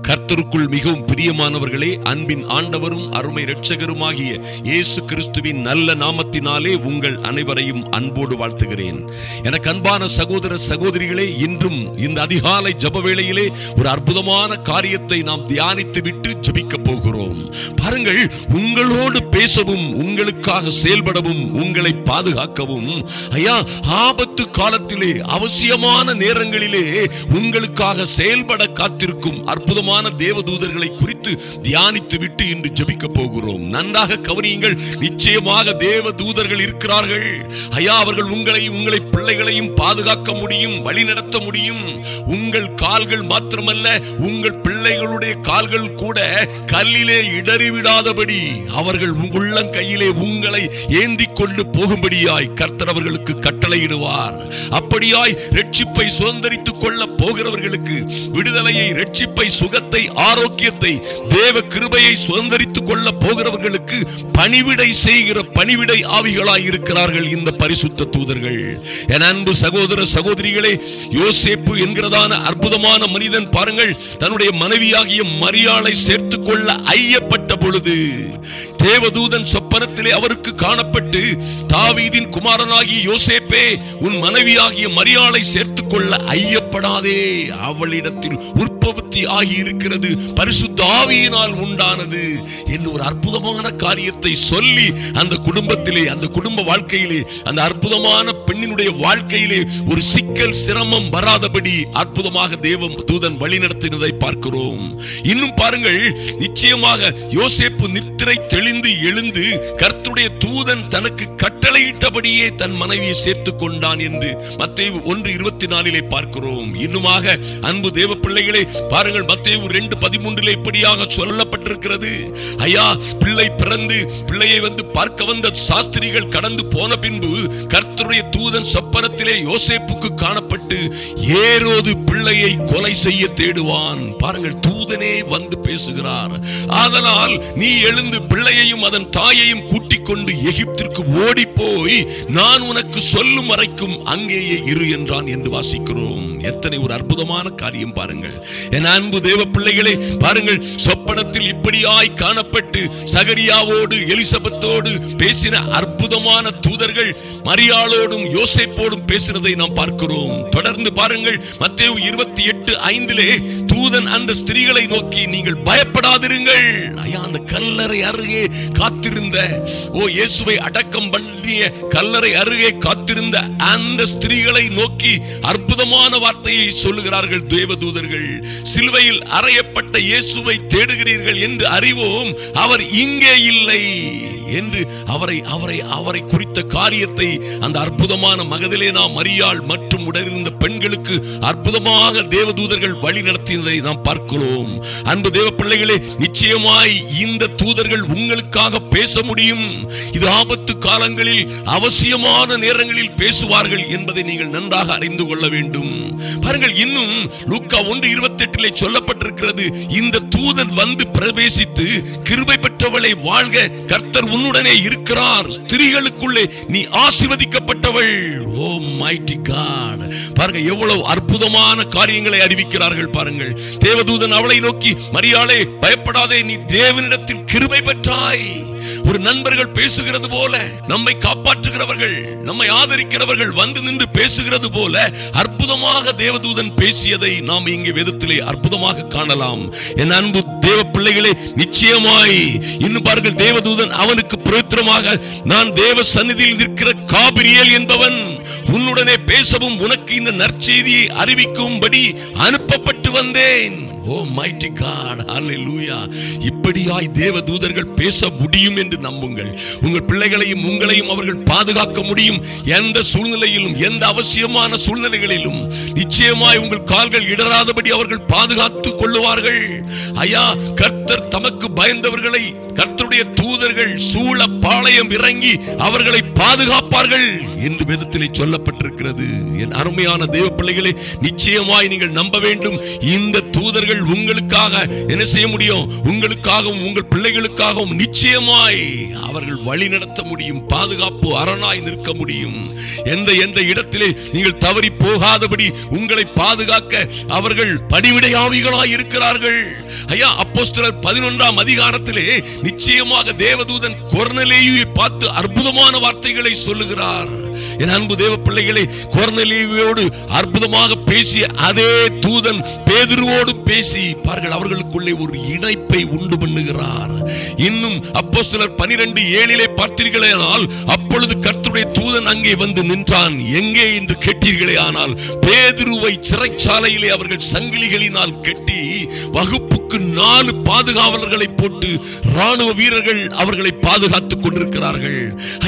கர்த்தருக்குள் மிகவும் பிரியமானவர்களே, அன்பின் ஆண்டவரும் அருமை இரட்சகருமாகிய இயேசு கிறிஸ்துவின் நல்ல நாமத்தினாலே உங்கள் அனைவரையும் அன்போடு வாழ்த்துகிறேன். எனக்கு அன்பான சகோதர சகோதரிகளே, இன்றும் இந்த அதிகாலை ஜெப வேளையிலே ஒரு அற்புதமான காரியத்தை நாம் தியானித்து விட்டு ஜெபிக்க போகிறோம். பாருங்கள், உங்களோடு பேசவும், உங்களுக்காக செயல்படவும், உங்களை பாதுகாக்கவும், ஐயா ஆபத்து காலத்திலே, அவசியமான நேரங்களிலே உங்களுக்காக செயல்பட காத்திருக்கும் அற்புதமான தேவதூதர்களை குறித்து தியானித்து விட்டு இன்று ஜெபிக்க போகிறோம். நன்றாக கவனியுங்கள். நிச்சயமாக தேவதூதர்கள் இருக்கிறார்கள். ஐயா, அவர்கள் உங்களையும் உங்களை பிள்ளைகளையும் பாதுகாக்க முடியும், வழி நடத்த முடியும். உங்கள் கால்கள் மாத்திரமல்ல, உங்கள் பிள்ளைகளுடைய கால்கள் கூட கல்லிலே இடறிவிடாதபடி அவர்கள் உள்ளங்கையிலே உங்களை ஏந்தி கொண்டு போகும்படியாய் கர்த்தர் அவர்களுக்கு கட்டளையிடுவார். அப்படியாய் ரட்சிப்பை சுதந்தரித்துக் கொள்ள போகிறவர்களுக்கு விடுதலையை, ரட்சிப்பை, சுகத்தை, ஆரோக்கியத்தை, தேவ கிருபையை சுதந்தரித்துக் கொள்ள போகிறவர்களுக்கு பணிவிடை செய்கிற பணிவிடை ஆவிகளாய் இருக்கிறார்கள் இந்த பரிசுத்த தூதர்கள். என் அன்பு சகோதர சகோதரிகளே, யோசேப்பு என்கிறதான அற்புதமான மனிதன் பாருங்கள், தன்னுடைய மனைவியாகிய மரியாளை சேர்த்துக் கொள்ள ஐயப்பட்ட பொழுது தேவதூதன் சொப்பனத்திலே அவருக்கு காணப்பட்டு, தாவீதின் குமாரனாகிய யோசேப்பே, உன் மனைவியாகிய மரியாளை சேர்த்துக் கொள்ள ஐயப்படாதே, அவளிடத்தில் உற்பத்தி ஆகி இருக்கிறது பரிசுத்த ஆவியினால் உண்டானது என்று ஒரு அற்புதமான காரியத்தை சொல்லி அந்த குடும்பத்திலே, அந்த குடும்ப வாழ்க்கையிலே, அந்த அற்புதமான பெண்ணினுடைய வாழ்க்கையிலே ஒரு சிக்கல், சிரமம் வராதபடி அற்புதமாக தேவ தூதன் வழி நடத்தினதை பார்க்கிறோம். இன்னும் பாருங்கள், நிச்சயமாக யோசேப்பு நித்திரை தெளிந்து எழுந்து கர்த்தருடைய தூதன் தனக்கு கட்டளையிட்டபடியே தன் மனைவியை சேர்த்துக் கொண்டான் என்று மத்தேயு 1:24 பார்க்கிறோம். இன்னுமாக அன்பு தேவ பிள்ளைகளே, பாருங்கள், மத்தேயு 2:13 இப்படியாக சொல்லப்பட்டிருக்கிறது. ஐயா, பிள்ளை பிறந்து பிள்ளையை வந்து பார்க்க வந்த சாஸ்திரிகள் கடந்து போன பின்பு கர்த்தருடைய தூதன் சொப்பனத்திலே யோசேப்புக்கு காணப்பட்டு, ஏரோது பிள்ளையை கொலை செய்ய தேடுவான். பாருங்கள், தூதனே வந்து பேசுகிறார். ஆதலால் நீ எழுந்து பிள்ளையையும் அதன் தாயையும் கூட்டிக் கொண்டு எகிப்திற்கு ஓடி போய் நான் உனக்கு சொல்லும் வரைக்கும் அங்கேயே இரு என்றான் என்று வாசிக்கிறோம். எத்தனை ஒரு அற்புதமான காரியம் பாருங்கள். என் அன்பு தேவ பிள்ளைகளே, பாருங்கள், சொப்பனத்தில் இப்படியாய் காணப்பட்டு சகரியாவோடு எலிசபெத்தோடு பேசின அற்புதமான தூதர்கள் மரியாளோடும் யோசேப்போடும் பேசுறதை நாம் பார்க்கிறோம். தொடர்ந்து பாருங்கள், மத்தேயு 28:5 தூதன் அந்த ஸ்திரீகளை நோக்கி, நீங்கள் பயப்படாதிருங்கள். ஐயா, அந்த கல்லறை அருகே காத்திருந்த, இயேசுவை அடக்கம் பண்ணிய கல்லறை அருகே காத்திருந்த அந்த ஸ்திரீகளை நோக்கி அற்புதமான வார்த்தையை சொல்லுகிறார்கள் தேவதூதர்கள். சிலுவையில் அறையப்பட்ட இயேசுவை தேடுகிறீர்கள் என்று அறிவோம், அவர் இங்கே இல்லை என்று அவரை குறித்த காரியத்தை அந்த அற்புதமான மகதலேனா மரியாள் மற்றும் உடனிருந்த பெண்களுக்கு அற்புதமாக தேவதூதர்கள் வழி நடத்தியதை நாம் பார்க்கிறோம். அன்பு தேவ பிள்ளைகளே, நிச்சயமாய் இந்த தூதர்கள் உங்களுக்காக பேச முடியும். இது ஆபத்து காலங்களில், அவசியமான நேரங்களில் பேசுவார்கள் என்பதை நீங்கள் நன்றாக அறிந்து கொள்ள வேண்டும். பாருங்கள், இன்னும் லூக்கா 1:28 சொல்லப்பட்டிருக்கிறது, இந்த தூதன் வந்து பிரவேசித்து, கிருபை பெற்றவளை வாழ்க, கர்த்தர் உன்னுடனே இருக்கிறார், ஸ்திரீகளுக்குள்ளே நீ ஆசீர்வதிக்கப்பட்டவள். ஓ மைட்டி காட், பாருங்க எவ்வளவு அற்புதமான காரியங்களை அறிவிக்கிறார்கள். பாருங்கள், தேவதூதன் அவளை நோக்கி, மரியாளே பயப்படாதே, நீ தேவனிடத்தில் கிருபை பெற்றாய். ஒரு நண்பர்கள் பேசுகிறது போல, நம்மை காப்பாற்றுகிறவர்கள், நம்மை ஆதரிக்கிறவர்கள் வந்து நின்று பேசுகிறது போல அற்புதமாக தேவதூதன் பேசியதை நாம் இங்கே வேதத்திலே அற்புதமாக காணலாம். என் அன்பு தேவ பிள்ளைகளே, நிச்சயமாய் இன்னும் பாருங்கள், தேவதூதன் அவனுக்கு பிரயோத்திரமாக, நான் தேவ சந்நிதியில் நிற்கிற காபிரியேல் என்பவன் உன்னுடனே பேசவும் உனக்கு இந்த நற்செய்தியை அறிவிக்கும்படி அனுப்பப்பட்டு வந்தேன். ஓ மைட்டி காட், ஹல்லேலூயா. இப்படியாய் தேவதூதர்கள் பேச முடியும் என்று நம்புங்கள். உங்கள் பிள்ளைகளையும் உங்களையும் அவர்கள் பாதுகாக்க முடியும். எந்த சூழ்நிலையிலும், எந்த அவசியமான சூழ்நிலைகளிலும் நிச்சயமாய் உங்கள் கால்கள் இடராதபடி அவர்கள் பாதுகாத்துக் கொள்ளுவார்கள். ஐயா, கர்த்தர் தமக்கு பயந்தவர்களை கர்த்தருடைய தூதர்கள் சூழ பாளையம் இறங்கி அவர்களை பாதுகாப்பார்கள் என்று வேதத்திலே சொல்லப்பட்டிருக்கிறது. என் அருமையான தேவ பிள்ளைகளே, நிச்சயமாய் நீங்கள் நம்ப வேண்டும், இந்த தூதர்கள் அவர்கள் உங்களுக்காக என்ன செய்ய முடியும்? உங்களுக்காகவும் உங்கள் பிள்ளைகளுக்காகவும் நிச்சயமாய் அவர்கள் வழி நடத்த முடியும். பாதுகாப்பு அரணாய் நிற்க முடியும். எந்த இடத்திலே நீங்கள் தவறி போகாதபடி உங்களை பாதுகாக்க அவர்கள் பணிவிடை ஆவிகளாய் இருக்கிறார்கள். ஐயா, அப்போஸ்தலர் 11ஆம் அதிகாரத்திலே நிச்சயமாக தேவதூதன் கொர்நேலியுவை பார்த்து அற்புதமான வார்த்தைகளை சொல்லுகிறார். என் அன்பு தேவ பிள்ளைகளை, கொர்நேலியுவோடு அற்புதமாக பேசிய அதே தூதன் பேதுருவோடு பேசி பாருங்கள், அவர்களுக்குள்ளே ஒரு இணைப்பை உண்டு பண்ணுகிறார். இன்னும் அப்போஸ்தலர் 12:7 பார்த்தீர்களேயானால், அப்பொழுது கர்த்தருடைய தூதன் அங்கே வந்து நின்றான். எங்கே என்று கேட்டீர்களே ஆனால், பேதுருவை சிறைச்சாலையிலே அவர்கள் சங்கிலிகளினால் கட்டி வகுப்புக்கு 4 பாதுகாவலர்களை போட்டு ராணுவ வீரர்கள் அவர்களை பாதுகாத்துக் கொண்டிருக்கிறார்கள்.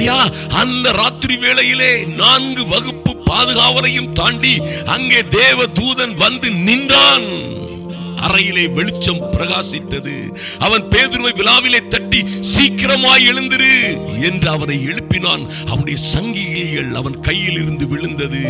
ஐயா, அந்த ராத்திரி வேளையிலே 4 வகுப்பு பாதுகாவலையும் தாண்டி அங்கே தேவ தூதன் வந்து நின்றான். அறையிலே வெளிச்சம் பிரகாசித்தது. அவன் பேதுருவை விலாவிலே தட்டி சீக்கிரமாய் எழுந்திரு என்று அவனை எழுப்பினான். அவனுடைய சங்கிலிகள் அவன் கையில் இருந்து விழுந்தது.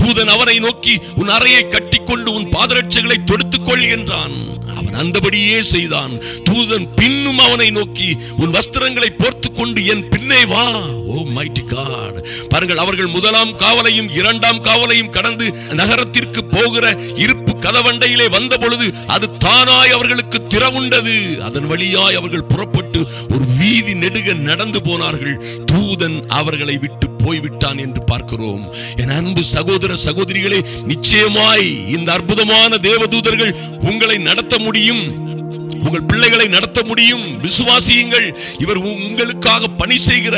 தூதன் அவனை நோக்கி, உன் அறையை கட்டிக்கொண்டு உன் பாதரட்சைகளை தொடுத்துக்கொள் என்றான். அவன் அந்தபடியே செய்தான். தூதன் பின்னும் அவனை நோக்கி, உன் வஸ்திரங்களை போர்த்துக் கொண்டு என் பின்னே வா. Oh mighty God! பாருங்கள், அவர்கள் 1ஆம் காவலையும் 2ஆம் காவலையும் கடந்து நகரத்திற்கு போகிற இருப்பு கதவண்டையிலே வந்த பொழுது அது தானாய் அவர்களுக்கு திறவுண்டது. அதன் வழியாய் அவர்கள் புறப்பட்டு ஒரு வீதி நெடுக நடந்து போனார்கள். தூதன் அவர்களை விட்டு போய்விட்டான் என்று பார்க்கிறோம். என் அன்பு சகோதர சகோதரிகளே, நிச்சயமாய் இந்த அற்புதமான தேவதூதர்கள் உங்களை நடத்த முடியும், உங்கள் பிள்ளைகளை நடத்த முடியும். விசுவாசியுங்கள். இவர் உங்களுக்காக பணி செய்கிற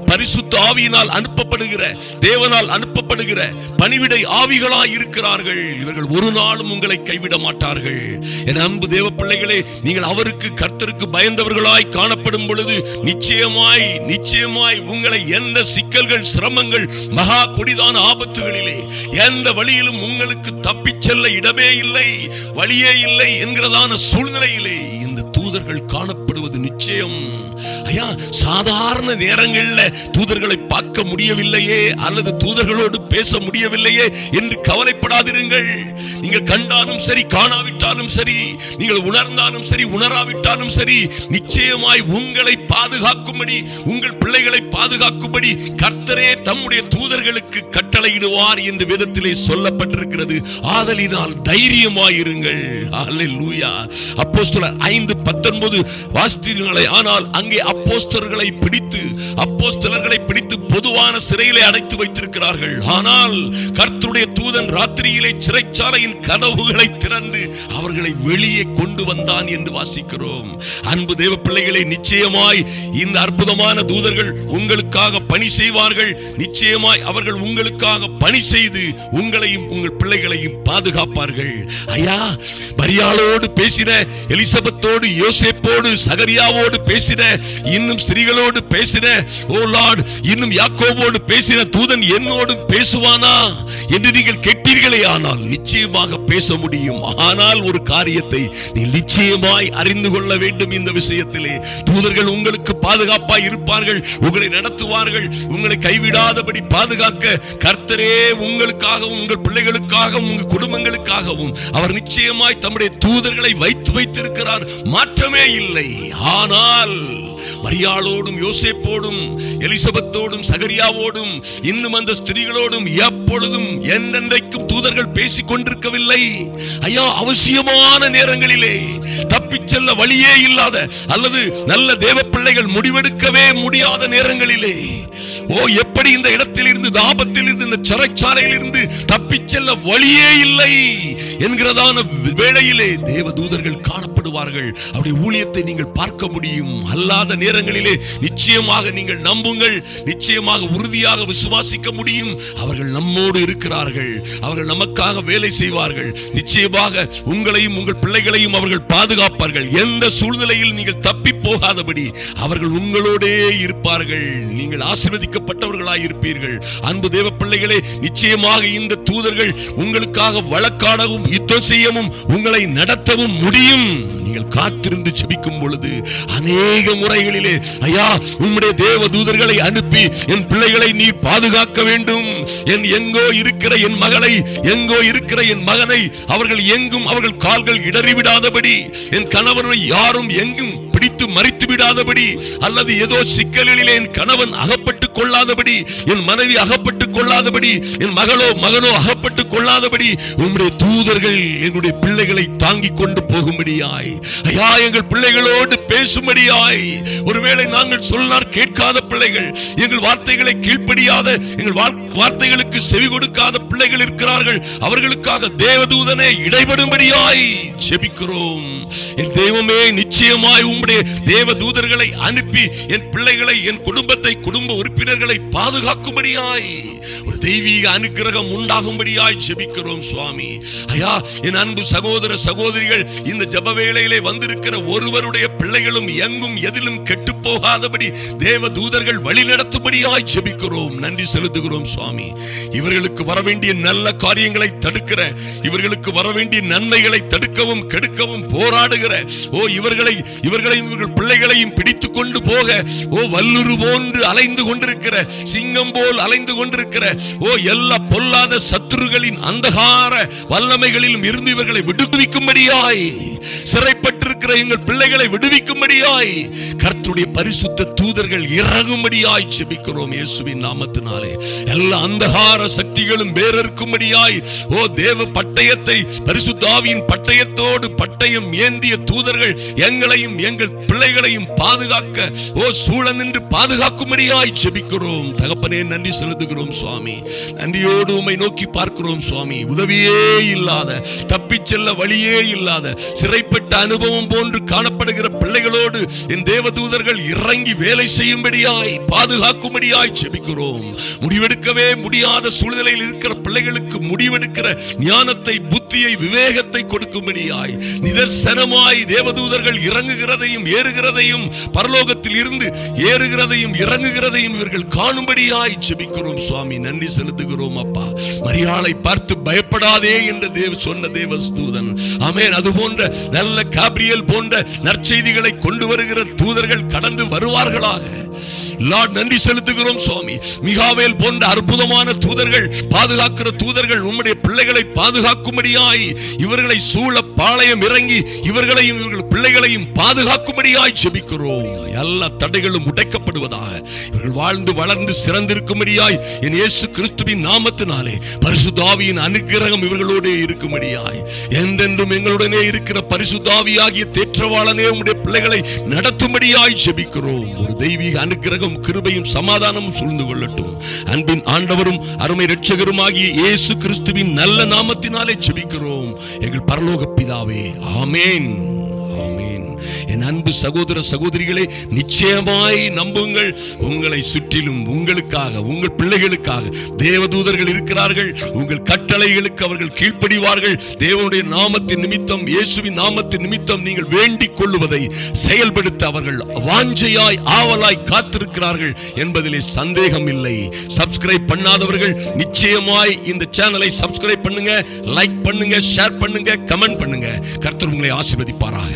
பரிசுத்த ஆவியினால் அனுப்பப்படுகிற, தேவனால் அனுப்பப்படுகிற பணிவிடை ஆவிகளாய் இருக்கிறார்கள். இவர்கள் ஒரு நாளும் உங்களை கைவிட மாட்டார்கள். என் அன்பு தேவ பிள்ளைகளே, நீங்கள் அவருக்கு, கர்த்தருக்கு பயந்தவர்களாய் காணப்படும் பொழுது நிச்சயமாய் உங்களை எந்த சிக்கல்கள், சிரமங்கள், மகா கொடிதான ஆபத்துகளிலே எந்த வழியிலும் உங்களுக்கு தப்பிச் செல்ல இடமே இல்லை, வழியே இல்லை என்கிறதான சூழ்நிலையிலே இந்த தூதர்கள் காணப்படுவது நிச்சயம். ஐயா, சாதாரண நேரங்களில் தூதர்களை பார்க்க முடியவில்லையே அல்லது தூதர்களோடு பேச முடியவில்லையே என்று கவலைப்படாதிருங்கள். நீங்கள் கண்டாலும் சரி, காணாவிட்டாலும் சரி, நீங்கள் உணர்ந்தாலும் சரி, உணராவிட்டாலும் சரி, நிச்சயமாய் உங்களை பாதுகாக்கும்படி, உங்கள் பிள்ளைகளை பாதுகாக்கும்படி கர்த்தரே தம்முடைய தூதர்களுக்கு கட்டளையிடுவார் என்று வேதத்திலே சொல்லப்பட்டிருக்கிறது. ஆதலினால் தைரியமாயிருங்கள். அல்லேலூயா. அப்போஸ்தலர் 5:19 வாசித்தீர்களே ஆனால், அங்கே அப்போஸ்தலர்களை பிடித்து பொதுவான சிறையிலே அடைத்து வைத்திருக்கிறார்கள். ஆனால் கர்த்தருடைய தூதன் ராத்திரியிலே சிறைச்சாலையின் கதவுகளை திறந்து அவர்களை வெளியே கொண்டு வந்தான் என்று வாசிக்கிறோம். அன்பு தேவ பிள்ளைகளை, நிச்சயமாய் இந்த அற்புதமான தூதர்கள் உங்களுக்காக பணி செய்வார்கள். நிச்சயமாய் அவர்கள் உங்களுக்காக பணி செய்து உங்களையும் உங்கள் பிள்ளைகளையும் பாதுகாப்பார்கள். ஐயா, மரியாளோடு பேசின, எலிசபெத்தோடு, யோசேப்போடு, சகரியாவோடு பேசின, இன்னும் ஸ்திரீகளோடு பேசின, ஓ லார்ட், இன்னும் யாக்கோபோடு பேசின தூதன் என்னோடு பேசுவானா என்று நீங்கள் கேட்டீர்களே ஆனால், நிச்சயமாக பேச முடியும். ஆனால் ஒரு காரியத்தை நீ நிச்சயமாய் அறிந்து கொள்ள வேண்டும். இந்த விஷயத்திலே தூதர்கள் உங்களுக்கு பாதுகாப்பாய் இருப்பார்கள், உங்களை நடத்துவார்கள், உங்களை கைவிடாதபடி பாதுகாக்க கர்த்தரே உங்களுக்காகவும் உங்கள் பிள்ளைகளுக்காகவும் உங்கள் குடும்பங்களுக்காகவும் அவர் நிச்சயமாய் தம்முடைய தூதர்களை வைத்திருக்கிறார். மாற்றமே இல்லை. ஆனால் மரியாளோடும், யோசேப்போடும், எலிசபெத்தோடும், சகரியாவோடும், இன்னும் அந்த ஸ்திரீகளோடும் எப்பொழுதும் என்றென்றைக்கும் தூதர்கள் பேசிக் கொண்டிருக்கவில்லை. ஐயா, அவசியமான நேரங்களிலே தப்பிச் செல்ல வழியே இல்லாத அல்லது நல்ல தேவ பிள்ளைகள் முடிவெடுக்கவே முடியாத நேரங்களிலே, ஓ எப்படி இந்த இடத்தில் இருந்து, ஆபத்தில் இருந்து, இந்த சிறைச்சாலையில் இருந்து தப்பிச் செல்ல வழியே இல்லை என்கிறதான வேளையிலே தேவ தூதர்கள் காணப்படுவார்கள். அவருடைய ஊழியத்தை நீங்கள் பார்க்க முடியும். அல்லாத நேரங்களிலே நிச்சயமாக நீங்கள் நம்புங்கள், நிச்சயமாக உறுதியாக விசுவாசிக்க முடியும். அவர்கள் நம்மோடு இருக்கிறார்கள், அவர்கள் நமக்காக வேலை செய்வார்கள். நிச்சயமாக உங்களையும் உங்கள் பிள்ளைகளையும் அவர்கள் பாதுகாப்பார்கள். எந்த சூழ்நிலையில் நீங்கள் தப்பி போகாதபடி அவர்கள் உங்களோடே இருப்பார்கள். நீங்கள் ஆசீர்வதிக்கப்பட்டவர்களாய் இருப்பீர்கள். அன்பு தேவ பிள்ளைகளே, நிச்சயமாக இந்த தூதர்கள் உங்களுக்காக வழக்காடவும் யுத்தம் செய்யவும் உங்களை நடத்தவும் முடியும். நீங்கள் காத்திருந்து ஜெபிக்கும் பொழுது அநேக முறைகளிலே ஐயா உம்முடைய தேவ தூதர்களை அனுப்பி என் பிள்ளைகளை நீர் பாதுகாக்க வேண்டும், என் எங்கோ இருக்கிற என் மகளை, எங்கோ இருக்கிற என் மகனை அவர்கள் எங்கும் அவர்கள் கால்கள் இடறிவிடாதபடி, என் கணவனை யாரும் எங்கும் பிடித்து மறித்து விடாதபடி, அல்லது ஏதோ சிக்கலிலே என் கணவன் அகப்பட்டுக் கொள்ளாதபடி, என் மனைவி அகப்பட்டுக் கொள்ளாதபடி, என் மகனோ அகப்பட்டுக் கொள்ளாதபடி உம்முடைய தூதர்கள் எங்களுடைய பிள்ளைகளை தாங்கிக் கொண்டு போகும்படியாய் ஐயா எங்கள் பிள்ளைகளோடு பேசும்படியாய். ஒருவேளை நாங்கள் சொன்னார் கேட்காத பிள்ளைகள், எங்கள் வார்த்தைகளை கீழ்ப்படியாத, எங்கள் வார்த்தைகளுக்கு செவி கொடுக்காத பிள்ளைகள் இருக்கிறார்கள். அவர்களுக்காக தேவதூதனே இடைபடும்படியாய் ஜெபிக்கிறோம். என் தெய்வமே, நிச்சயமாய் உம்முடைய தேவதூதர்களை அனுப்பி என் பிள்ளைகளை, என் குடும்பத்தை, குடும்ப உறுப்பினர்களை பாதுகாக்கும்படியாய் ஒரு தெய்வீக அனுக்கிரகம் உண்டாகும்படியாய் ஜெபிக்கிறோம் சுவாமி. ஐயா என் அன்பு சகோதர சகோதரிகள், இந்த ஜெப வேளையிலே வந்திருக்கிற ஒருவருடைய பிள்ளைகளும் எங்கும் எதிலும் கெட்டு போகாதபடி தேவ தூதர்கள் வழி நடத்தும்படியாய் ஜெபிக்கிறோம். நன்றி செலுத்துகிறோம் சுவாமி. இவர்களுக்கு வரவேண்டிய நல்ல காரியங்களை தடுக்கிற, இவர்களுக்கு வரவேண்டிய நன்மைகளை தடுக்கவும் கெடுக்கவும் போராடுகிற இவர்களையும் இவர்கள் பிள்ளைகளையும் பிடித்துக் கொண்டு போக வல்லுரு போன்று அலைந்து கொண்டிருக்கிற, சிங்கம் போல் அலைந்து கொண்டிருக்கிற எல்லா பொல்லாத சத்துருகளின் அந்தகார வல்லமைகளிலும் இருந்து இவர்களை விடுவிக்கும்படியாய், சிறைப்பட்டிருக்கிற எங்கள் பிள்ளைகளை விடுவிக்கும்படியாய் கர்த்தருடைய பரிசுத்த தூதர்கள் இறங்கும்படியாய் ஜெபிக்கிறோம் இயேசுவின் நாமத்தினாலே. எல்லா அந்தகார சக்திகளும் வேறறுக்கும்படியாய் தேவ பட்டயத்தை, பரிசுத்த ஆவியின் பட்டயத்தோடு பட்டயம் ஏந்திய தூதர்கள் எங்களையும் எங்கள் பிள்ளைகளையும் பாதுகாக்க சூழ நின்று பாதுகாக்கும்படியாய் ஜெபிக்கிறோம். தகப்பனே நன்றி செலுத்துகிறோம் சுவாமி. நன்றியோடு உம்மை நோக்கி பார்க்கிறோம் சுவாமி. உதவியே இல்லாத, தப்பிச் செல்ல வழியே இல்லாத, சிறைப்பட்ட அனுபவம் போன்று காணப்படுகிற பிள்ளைகளோடு என் தேவதூதர்கள் இறங்கி வேலை செய்யும்படியாய், பாதுகாக்கும்படியாய் ஜெபிக்கிறோம். முடிவெடுக்கவே முடியாத சூழ்நிலையில் இருக்கிற பிள்ளைகளுக்கு முடிவெடுக்கிற ஞானத்தை, புத்தியை, விவேகத்தை கொடுக்கும்படியாய், நிதர்சனமாய் தேவதூதர்கள் இறங்குகிறதையும் ஏறுகிறதையும், பரலோகத்தில் இருந்து ஏறுகிறதையும் இறங்குகிறதையும் இவர்கள் காணும்படியாய் ஜெபிக்கிறோம் சுவாமி. நன்றி செலுத்துகிறோம் அப்பா. மரியாளை பார்த்து பயப்படாதே என்று சொன்ன தேவதூதன், ஆமென், அது போன்ற நல்ல காபிரியல் போன்ற நற்செய்திகளை கொண்டு வருகிற தூதர்கள் கடந்து வருவார்களாக. லார்ட் நன்றி செலுத்துகிறோம் சுவாமி. மிகாவேல் போன்ற அற்புதமான தூதர்கள், பாதுகாக்கிற தூதர்கள் உம்முடைய பிள்ளைகளை பாதுகாக்கும்படியாய், இவர்களை சூழ பாளையம் இறங்கி இவர்களையும் இவர்கள் பிள்ளைகளையும் பாதுகாக்கும்படியாய் ஜெபிக்கிறோம். எல்லா தடைகளும் உடைக்கப்படுவதாக, இவர்கள் வாழ்ந்து வளர்ந்து சிறந்திருக்கும்படியாய் என் இயேசு கிறிஸ்துவின் நாமத்தினாலே பரிசுத்த ஆவியின் அனுக்கிரகம் இவர்களோடு இருக்கும்படியாய், என்றென்றும் எங்களுடனே இருக்கிற பரிசுத்த ஆவியாகிய தேற்றவாளனே உம்முடைய பிள்ளைகளை நடத்தும்படியாய் ஜெபிக்கிறோம். ஒரு தெய்வீக அனுக்கிரகம், கிருபையும் சமாதானமும் சூழ்ந்து கொள்ளட்டும். அன்பின் ஆண்டவரும் அருமை இரட்சகருமாகிய இயேசு கிறிஸ்துவின் நல்ல நாமத்தினாலே ஜெபிக்கிறோம் எங்கள் பரலோக பிதாவே. ஆமென், ஆமென். என் அன்பு சகோதர சகோதரிகளே, நிச்சயமாய் நம்புங்கள், உங்களை சுற்றிலும் உங்களுக்காக, உங்கள் பிள்ளைகளுக்காக தேவதூதர்கள் இருக்கிறார்கள். உங்கள் கட்டளைகளுக்கு அவர்கள் கீழ்ப்படிவார்கள். தேவனுடைய நாமத்தின் நிமித்தம், இயேசுவின் நாமத்தின் நிமித்தம் நீங்கள் வேண்டிக் கொள்ளுவதை செயல்படுத்த அவர்கள் வாஞ்சையாய் ஆவலாய் காத்திருக்கிறார்கள் என்பதிலே சந்தேகம் இல்லை. சப்ஸ்கிரைப் பண்ணாதவர்கள் நிச்சயமாய் இந்த சேனலை சப்ஸ்கிரைப் பண்ணுங்க, லைக் பண்ணுங்க, ஷேர் பண்ணுங்க, கமெண்ட் பண்ணுங்க. கர்த்தர் உங்களை ஆசீர்வதிப்பாராக.